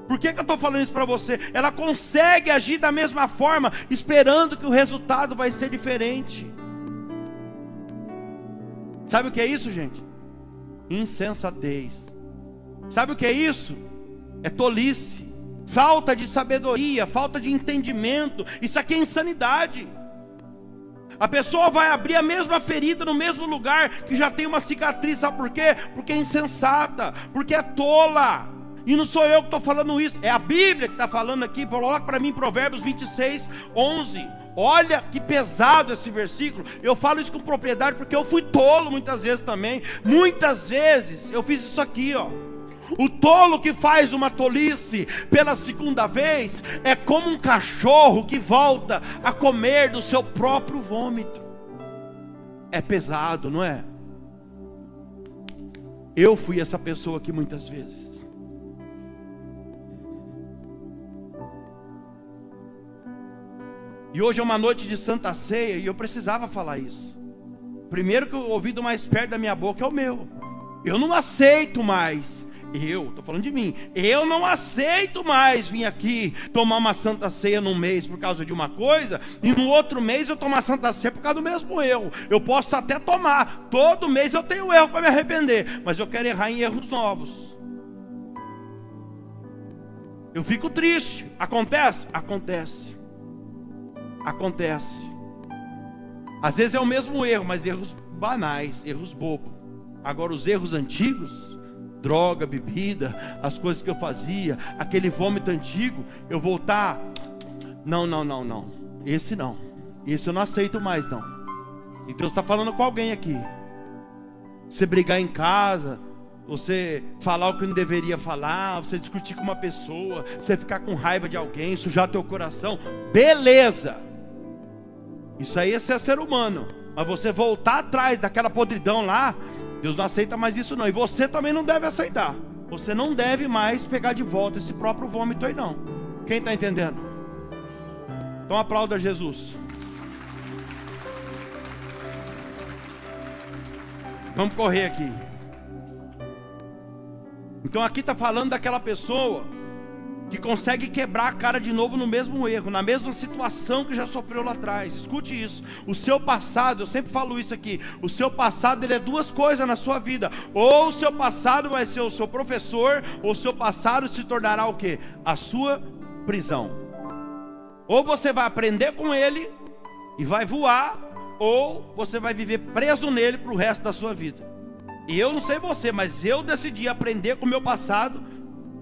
Por que eu estou falando isso para você? Ela consegue agir da mesma forma, esperando que o resultado vai ser diferente. Sabe o que é isso, gente? Insensatez. Sabe o que é isso? É tolice, falta de sabedoria, falta de entendimento. Isso aqui é insanidade. A pessoa vai abrir a mesma ferida no mesmo lugar que já tem uma cicatriz. Sabe por quê? Porque é insensata, porque é tola. E não sou eu que estou falando isso, é a Bíblia que está falando aqui. Coloca para mim Provérbios 26, 11. Olha que pesado esse versículo. Eu falo isso com propriedade porque eu fui tolo muitas vezes também. Muitas vezes eu fiz isso aqui, ó. O tolo que faz uma tolice pela segunda vez é como um cachorro que volta a comer do seu próprio vômito. É pesado, não é? Eu fui essa pessoa aqui muitas vezes. E hoje é uma noite de Santa Ceia e eu precisava falar isso. Primeiro que o ouvido mais perto da minha boca é o meu. Eu não aceito mais. Estou falando de mim. Eu não aceito mais vir aqui tomar uma Santa Ceia num mês por causa de uma coisa, e no outro mês eu tomar Santa Ceia por causa do mesmo erro. Eu posso até tomar. Todo mês eu tenho erro para me arrepender, mas eu quero errar em erros novos. Eu fico triste. Acontece? Acontece. Acontece. Às vezes é o mesmo erro, mas erros banais, erros bobos. Agora os erros antigos, droga, bebida, as coisas que eu fazia, aquele vômito antigo, eu voltar, não, esse não, esse eu não aceito mais não. E Deus está falando com alguém aqui. Você brigar em casa, você falar o que não deveria falar, você discutir com uma pessoa, você ficar com raiva de alguém, sujar teu coração, beleza. Isso aí é ser humano. Mas você voltar atrás daquela podridão lá, Deus não aceita mais isso não. E você também não deve aceitar. Você não deve mais pegar de volta esse próprio vômito aí não. Quem está entendendo? Então aplauda Jesus. Vamos correr aqui. Então aqui está falando daquela pessoa que consegue quebrar a cara de novo no mesmo erro, na mesma situação que já sofreu lá atrás. Escute isso. O seu passado, eu sempre falo isso aqui, o seu passado ele é duas coisas na sua vida. Ou o seu passado vai ser o seu professor, ou o seu passado se tornará o quê? A sua prisão. Ou você vai aprender com ele e vai voar, ou você vai viver preso nele para o resto da sua vida. E eu não sei você, mas eu decidi aprender com o meu passado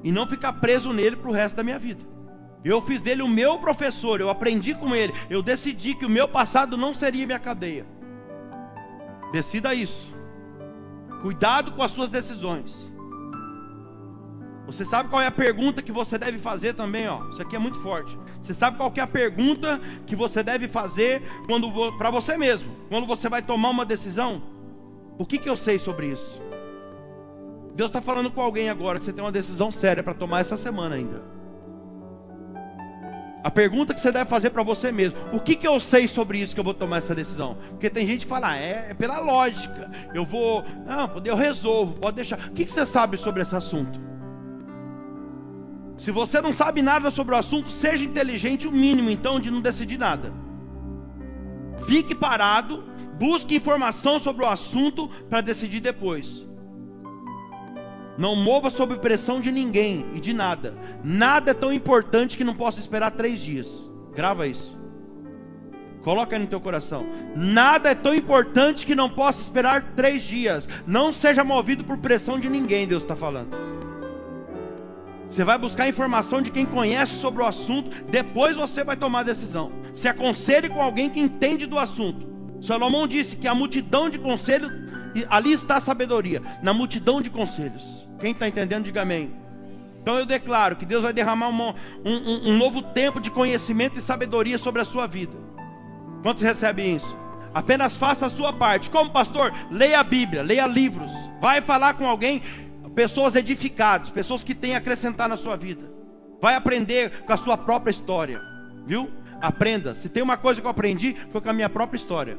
e não ficar preso nele para o resto da minha vida. Eu fiz dele o meu professor, eu aprendi com ele, eu decidi que o meu passado não seria minha cadeia. Decida isso. Cuidado com as suas decisões. Você sabe qual é a pergunta que você deve fazer também, ó? Isso aqui é muito forte. Você sabe qual que é a pergunta que você deve fazer para você mesmo, quando você vai tomar uma decisão? O que eu sei sobre isso? Deus está falando com alguém agora que você tem uma decisão séria para tomar essa semana ainda. A pergunta que você deve fazer para você mesmo: o que eu sei sobre isso que eu vou tomar essa decisão? Porque tem gente que fala, é pela lógica. Eu resolvo, pode deixar. O que você sabe sobre esse assunto? Se você não sabe nada sobre o assunto, seja inteligente o mínimo então de não decidir nada. Fique parado, busque informação sobre o assunto para decidir depois. Não mova sob pressão de ninguém e de nada. Nada é tão importante que não possa esperar 3 dias. Grava isso. Coloca aí no teu coração. Nada é tão importante que não possa esperar 3 dias. Não seja movido por pressão de ninguém, Deus está falando. Você vai buscar informação de quem conhece sobre o assunto. Depois você vai tomar a decisão. Se aconselhe com alguém que entende do assunto. Salomão disse que a multidão de conselhos, ali está a sabedoria, na multidão de conselhos. Quem está entendendo, diga amém. Então eu declaro que Deus vai derramar um novo tempo de conhecimento e sabedoria sobre a sua vida. Quantos recebem isso? Apenas faça a sua parte. Como pastor? Leia a Bíblia, leia livros. Vai falar com alguém, pessoas edificadas, pessoas que têm a acrescentar na sua vida. Vai aprender com a sua própria história, viu? Aprenda. Se tem uma coisa que eu aprendi, foi com a minha própria história.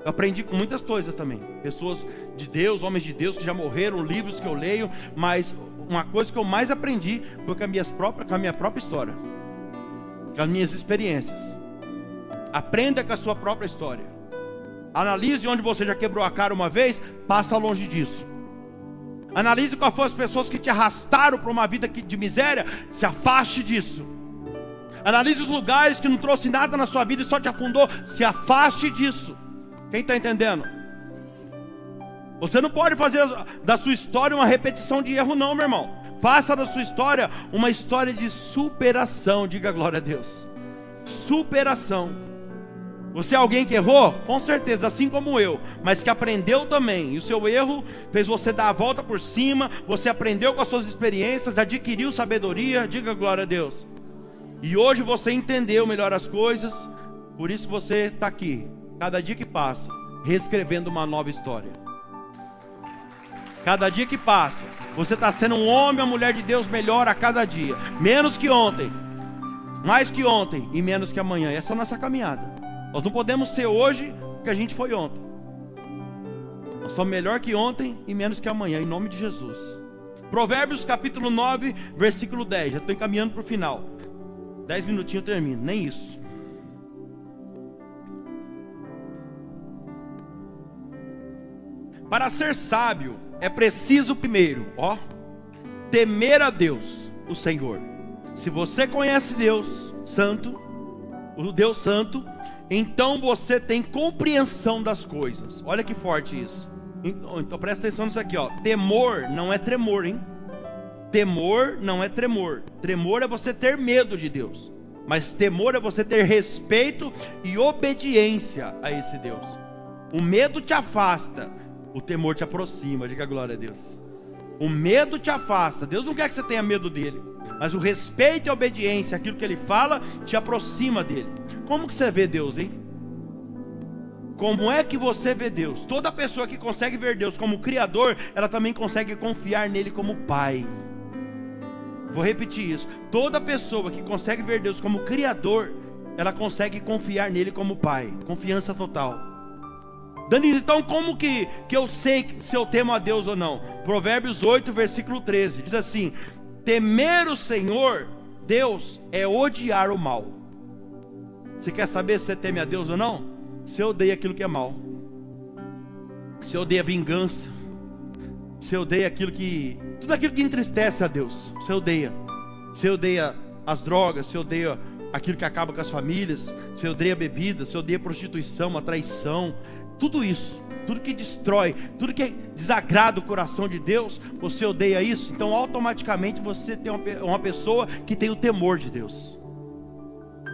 Eu aprendi com muitas coisas também. Pessoas de Deus, homens de Deus que já morreram, livros que eu leio. Mas uma coisa que eu mais aprendi foi com a minha própria história, com as minhas experiências. Aprenda com a sua própria história. Analise onde você já quebrou a cara uma vez, passa longe disso. Analise quais foram as pessoas que te arrastaram para uma vida de miséria, se afaste disso. Analise os lugares que não trouxe nada na sua vida e só te afundou, se afaste disso. Quem está entendendo? Você não pode fazer da sua história uma repetição de erro não, meu irmão. Faça da sua história uma história de superação. Diga glória a Deus. Superação. Você é alguém que errou? Com certeza, assim como eu, mas que aprendeu também. E o seu erro fez você dar a volta por cima. Você aprendeu com as suas experiências, adquiriu sabedoria. Diga glória a Deus. E hoje você entendeu melhor as coisas. Por isso você está aqui, cada dia que passa, reescrevendo uma nova história. Cada dia que passa, você está sendo um homem ou mulher de Deus melhor a cada dia. Menos que ontem, mais que ontem e menos que amanhã. Essa é a nossa caminhada. Nós não podemos ser hoje o que a gente foi ontem. Nós somos melhor que ontem e menos que amanhã, em nome de Jesus. Provérbios capítulo 9, versículo 10. Já estou encaminhando para o final. 10 minutinhos eu termino, nem isso. Para ser sábio é preciso primeiro, temer a Deus, o Senhor. Se você conhece Deus Santo, o Deus Santo, então você tem compreensão das coisas. Olha que forte isso. Então presta atenção nisso aqui, temor não é tremor, hein? Temor não é tremor. Tremor é você ter medo de Deus. Mas temor é você ter respeito e obediência a esse Deus. O medo te afasta, o temor te aproxima. Diga glória a Deus. O medo te afasta. Deus não quer que você tenha medo dele, mas o respeito e a obediência, aquilo que ele fala, te aproxima dele. Como que você vê Deus, hein? Como é que você vê Deus? Toda pessoa que consegue ver Deus como Criador, ela também consegue confiar nele como Pai. Vou repetir isso. Toda pessoa que consegue ver Deus como Criador, ela consegue confiar nele como Pai. Confiança total. Danilo, então como que eu sei se eu temo a Deus ou não? Provérbios 8, versículo 13. Diz assim: temer o Senhor, Deus, é odiar o mal. Você quer saber se você teme a Deus ou não? Você odeia aquilo que é mal. Você odeia vingança. Você odeia tudo aquilo que entristece a Deus. Você odeia. Você odeia as drogas. Você odeia aquilo que acaba com as famílias. Você odeia a bebida. Você odeia a prostituição, a traição. Tudo isso, tudo que destrói, tudo que desagrada o coração de Deus, você odeia isso. Então automaticamente você tem uma pessoa que tem o temor de Deus.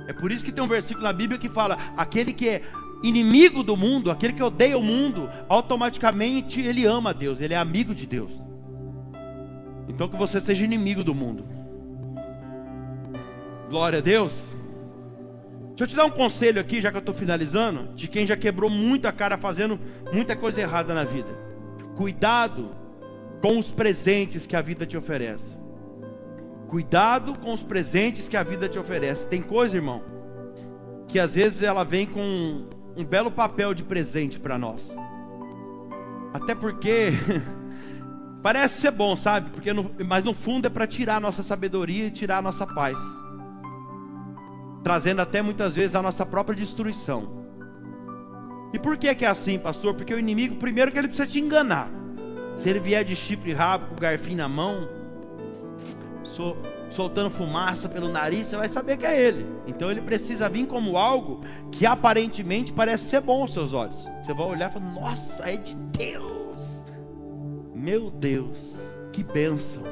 É por isso que tem um versículo na Bíblia que fala: aquele que é inimigo do mundo, aquele que odeia o mundo, automaticamente ele ama a Deus, ele é amigo de Deus. Então que você seja inimigo do mundo. Glória a Deus. Deixa eu te dar um conselho aqui, já que eu estou finalizando, de quem já quebrou muito a cara fazendo muita coisa errada na vida. Cuidado com os presentes que a vida te oferece. Cuidado com os presentes que a vida te oferece. Tem coisa, irmão, que às vezes ela vem com um belo papel de presente para nós. Até porque parece ser bom, sabe? Mas no fundo é para tirar a nossa sabedoria e tirar a nossa paz, trazendo até muitas vezes a nossa própria destruição. E por que é assim, pastor? Porque o inimigo, primeiro, que ele precisa te enganar. Se ele vier de chifre e rabo, com o garfinho na mão, soltando fumaça pelo nariz, você vai saber que é ele. Então ele precisa vir como algo que aparentemente parece ser bom aos seus olhos. Você vai olhar e falar: nossa, é de Deus. Meu Deus, que bênção.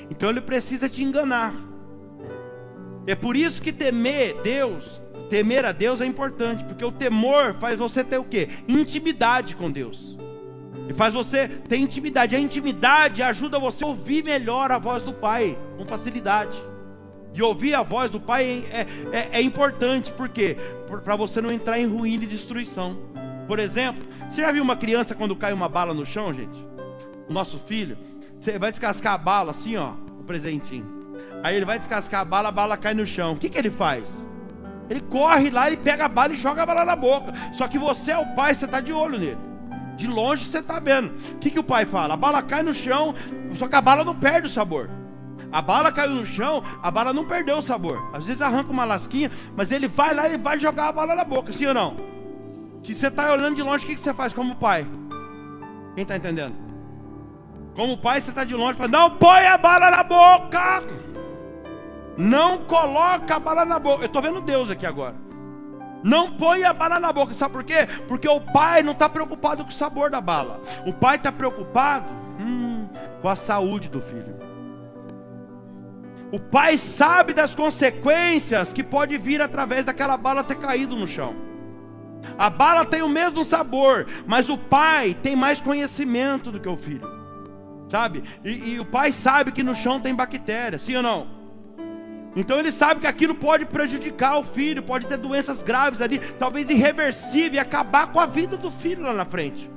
Então ele precisa te enganar. É por isso que temer a Deus é importante, porque o temor faz você ter o quê? Intimidade com Deus. E faz você ter intimidade. A intimidade ajuda você a ouvir melhor a voz do Pai, com facilidade. E ouvir a voz do Pai é importante, por quê? Para você não entrar em ruína e destruição. Por exemplo, você já viu uma criança quando cai uma bala no chão, gente? O nosso filho, você vai descascar a bala assim, ó, o presentinho. Aí ele vai descascar a bala cai no chão. O que ele faz? Ele corre lá, ele pega a bala e joga a bala na boca. Só que você é o pai, você está de olho nele. De longe você está vendo. O que o pai fala? A bala cai no chão, só que a bala não perde o sabor. A bala caiu no chão, a bala não perdeu o sabor. Às vezes arranca uma lasquinha, mas ele vai lá, ele vai jogar a bala na boca, sim ou não? Se você está olhando de longe, o que você faz como pai? Quem está entendendo? Como pai, você está de longe e fala: não põe a bala na boca! Não coloca a bala na boca. Eu estou vendo Deus aqui agora. Não põe a bala na boca. Sabe por quê? Porque o pai não está preocupado com o sabor da bala. O pai está preocupado com a saúde do filho. O pai sabe das consequências que pode vir através daquela bala ter caído no chão. A bala tem o mesmo sabor, mas o pai tem mais conhecimento do que o filho, sabe? E o pai sabe que no chão tem bactéria, sim ou não? Então ele sabe que aquilo pode prejudicar o filho, pode ter doenças graves ali, talvez irreversíveis, e acabar com a vida do filho lá na frente.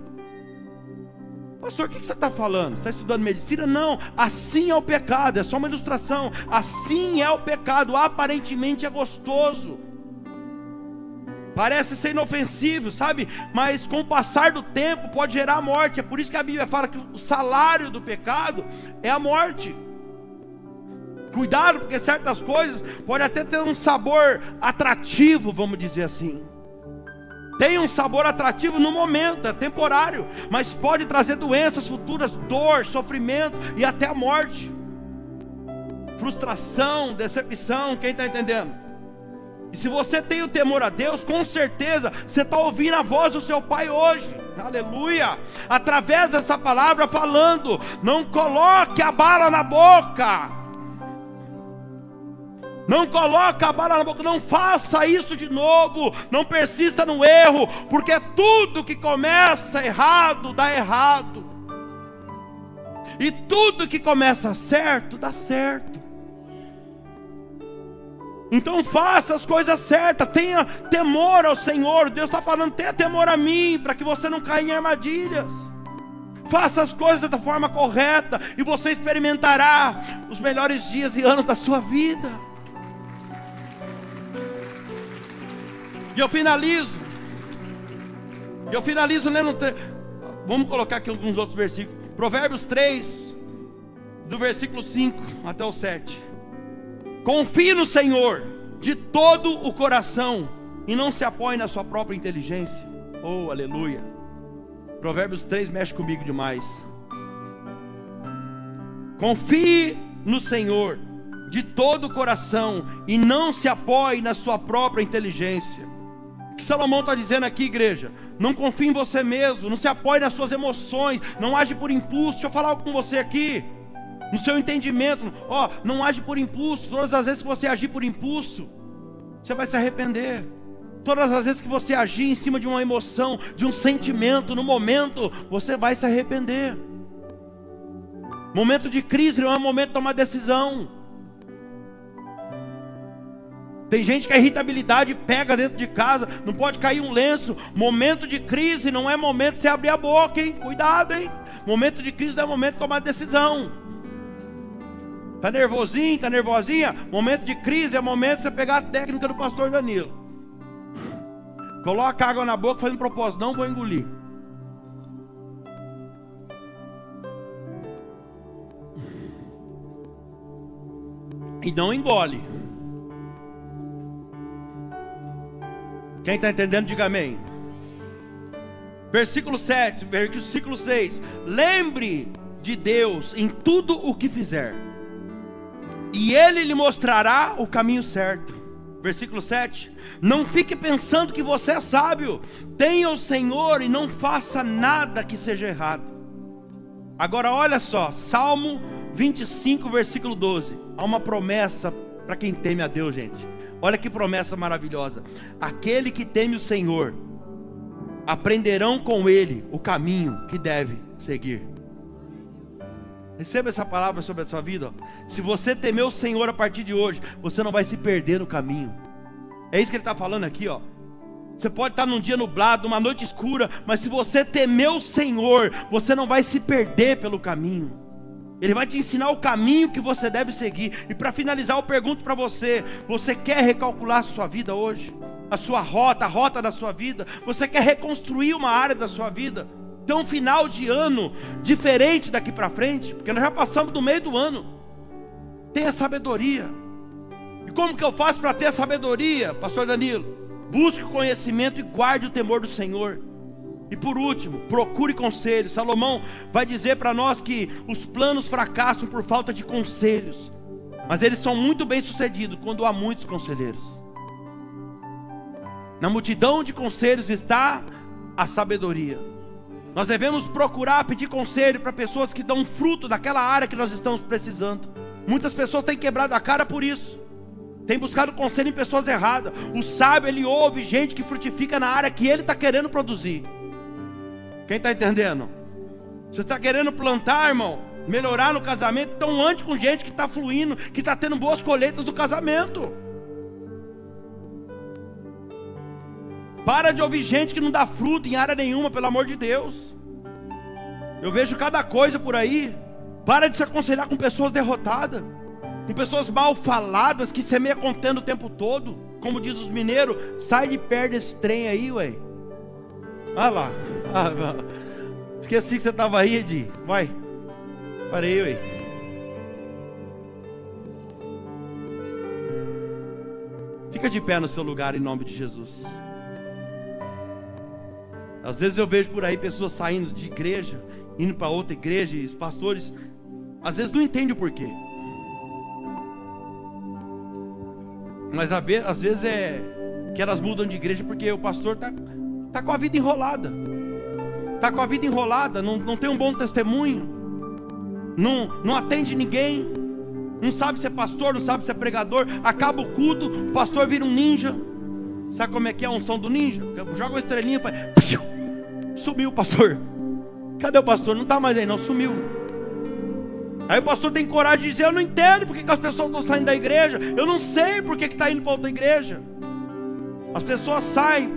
Pastor, o que você está falando? Você está estudando medicina? Não, assim é o pecado, é só uma ilustração. Assim é o pecado, aparentemente é gostoso, parece ser inofensivo, sabe? Mas com o passar do tempo pode gerar a morte. É por isso que a Bíblia fala que o salário do pecado é a morte. Cuidado, porque certas coisas podem até ter um sabor atrativo, vamos dizer assim. Tem um sabor atrativo no momento, é temporário, mas pode trazer doenças futuras, dor, sofrimento e até a morte. Frustração, decepção, quem está entendendo? E se você tem o temor a Deus, com certeza você está ouvindo a voz do seu Pai hoje, aleluia, através dessa palavra falando: não coloque a bala na boca. Não coloque a bala na boca, não faça isso de novo, não persista no erro, porque tudo que começa errado, dá errado. E tudo que começa certo, dá certo. Então faça as coisas certas, tenha temor ao Senhor. Deus está falando: tenha temor a mim, para que você não caia em armadilhas. Faça as coisas da forma correta, e você experimentará os melhores dias e anos da sua vida. E eu finalizo lendo, vamos colocar aqui alguns outros versículos. Provérbios 3, do versículo 5 até o 7. Confie no Senhor de todo o coração, e não se apoie na sua própria inteligência. Oh, aleluia. Provérbios 3 mexe comigo demais. Confie no Senhor de todo o coração, e não se apoie na sua própria inteligência. O que Salomão está dizendo aqui, igreja? Não confie em você mesmo, não se apoie nas suas emoções, não age por impulso. Deixa eu falar algo com você aqui, no seu entendimento, não age por impulso. Todas as vezes que você agir por impulso, você vai se arrepender. Todas as vezes que você agir em cima de uma emoção, de um sentimento, no momento, você vai se arrepender. Momento de crise não é um momento de tomar decisão. Tem gente que a irritabilidade pega dentro de casa, não pode cair um lenço. Momento de crise não é momento de você abrir a boca, hein? Cuidado, hein? Momento de crise não é momento de tomar decisão. Está nervosinho, está nervosinha? Momento de crise é momento de você pegar a técnica do pastor Danilo. Coloca água na boca, faz um propósito: não vou engolir. E não engole. Quem está entendendo, diga amém. Versículo 7, versículo 6. Lembre de Deus em tudo o que fizer, e Ele lhe mostrará o caminho certo. Versículo 7. Não fique pensando que você é sábio. Tenha o Senhor e não faça nada que seja errado. Agora olha só, Salmo 25, versículo 12. Há uma promessa para quem teme a Deus, gente. Olha que promessa maravilhosa. Aquele que teme o Senhor, aprenderão com ele o caminho que deve seguir. Receba essa palavra sobre a sua vida. Se você temer o Senhor a partir de hoje, você não vai se perder no caminho. É isso que ele está falando aqui, ó. Você pode estar num dia nublado, numa noite escura, mas se você temer o Senhor, você não vai se perder pelo caminho. Ele vai te ensinar o caminho que você deve seguir. E para finalizar, eu pergunto para você: você quer recalcular a sua vida hoje? A sua rota, a rota da sua vida? Você quer reconstruir uma área da sua vida? Ter um final de ano diferente daqui para frente? Porque nós já passamos do meio do ano. Tenha sabedoria. E como que eu faço para ter sabedoria, pastor Danilo? Busque o conhecimento e guarde o temor do Senhor. E por último, procure conselhos. Salomão vai dizer para nós que os planos fracassam por falta de conselhos, mas eles são muito bem sucedidos quando há muitos conselheiros. Na multidão de conselhos está a sabedoria. Nós devemos procurar pedir conselho para pessoas que dão fruto daquela área que nós estamos precisando. Muitas pessoas têm quebrado a cara por isso. Tem buscado conselho em pessoas erradas. O sábio, ele ouve gente que frutifica na área que ele está querendo produzir. Quem está entendendo? Se você está querendo plantar, irmão, melhorar no casamento, então ande com gente que está fluindo, que está tendo boas colheitas no casamento. Para de ouvir gente que não dá fruto em área nenhuma, pelo amor de Deus. Eu vejo cada coisa por aí. Para de se aconselhar com pessoas derrotadas, com pessoas mal faladas, que semeia contendo o tempo todo. Como diz os mineiros, sai de perto desse trem aí, ué. Olha lá. Esqueci que você estava aí, Edi. Vai. Parei, ué. Fica de pé no seu lugar em nome de Jesus. Às vezes eu vejo por aí pessoas saindo de igreja, indo para outra igreja, e os pastores às vezes não entendem o porquê. Mas às vezes é que elas mudam de igreja porque o pastor tá com a vida enrolada. Está com a vida enrolada, não tem um bom testemunho, não atende ninguém, não sabe ser pastor, não sabe ser pregador. Acaba o culto, o pastor vira um ninja. Sabe como é que é a unção do ninja? Joga uma estrelinha e faz... Sumiu o pastor. Cadê o pastor? Não está mais aí não, sumiu. Aí o pastor tem coragem de dizer: eu não entendo porque que as pessoas estão saindo da igreja. Eu não sei porque que está indo para outra igreja. As pessoas saem.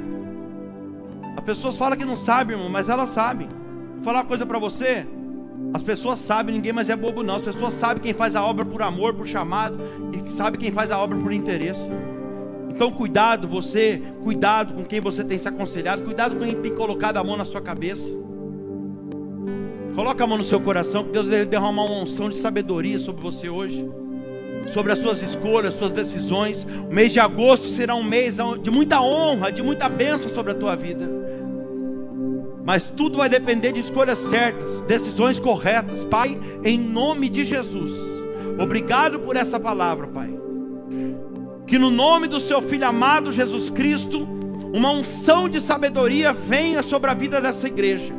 As pessoas falam que não sabem, irmão, mas elas sabem. Vou falar uma coisa para você. As pessoas sabem, ninguém mais é bobo não. As pessoas sabem quem faz a obra por amor, por chamado, e sabe quem faz a obra por interesse. Então cuidado cuidado com quem você tem se aconselhado, cuidado com quem tem colocado a mão na sua cabeça. Coloca a mão no seu coração, que Deus deve derramar uma unção de sabedoria sobre você hoje, sobre as suas escolhas, suas decisões. O mês de agosto será um mês de muita honra, de muita bênção sobre a tua vida. Mas tudo vai depender de escolhas certas, decisões corretas. Pai, em nome de Jesus, obrigado por essa palavra, Pai. Que no nome do seu Filho amado Jesus Cristo, uma unção de sabedoria venha sobre a vida dessa igreja.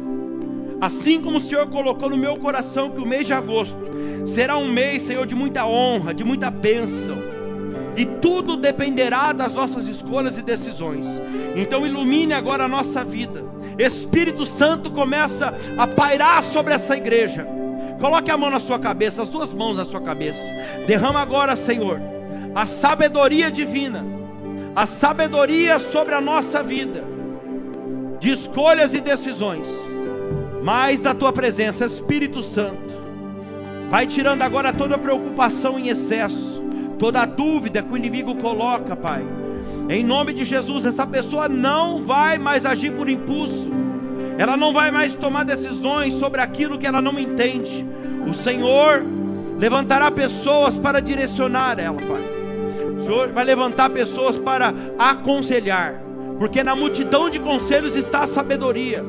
Assim como o Senhor colocou no meu coração que o mês de agosto será um mês, Senhor, de muita honra, de muita bênção. E tudo dependerá das nossas escolhas e decisões. Então ilumine agora a nossa vida. Espírito Santo começa a pairar sobre essa igreja. Coloque a mão na sua cabeça, as duas mãos na sua cabeça. Derrama agora, Senhor, a sabedoria divina, a sabedoria sobre a nossa vida, de escolhas e decisões. Mais da tua presença, Espírito Santo. Vai tirando agora toda preocupação em excesso, toda a dúvida que o inimigo coloca, Pai. Em nome de Jesus, essa pessoa não vai mais agir por impulso. Ela não vai mais tomar decisões sobre aquilo que ela não entende. O Senhor levantará pessoas para direcionar ela, Pai. O Senhor vai levantar pessoas para aconselhar, porque na multidão de conselhos está a sabedoria.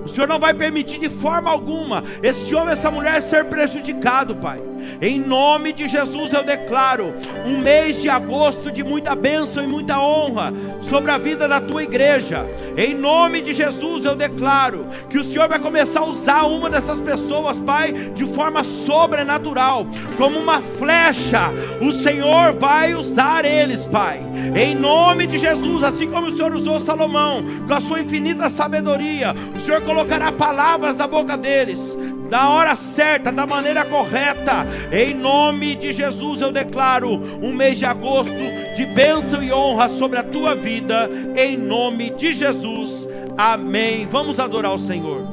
O Senhor não vai permitir de forma alguma esse homem, essa mulher ser prejudicado, Pai. Em nome de Jesus eu declaro um mês de agosto de muita bênção e muita honra sobre a vida da tua igreja. Em nome de Jesus eu declaro que o Senhor vai começar a usar uma dessas pessoas, Pai, de forma sobrenatural, como uma flecha. O Senhor vai usar eles, Pai, em nome de Jesus. Assim como o Senhor usou Salomão com a sua infinita sabedoria, o Senhor colocará palavras na boca deles, da hora certa, da maneira correta. Em nome de Jesus eu declaro um mês de agosto de bênção e honra sobre a tua vida, em nome de Jesus, amém. Vamos adorar o Senhor.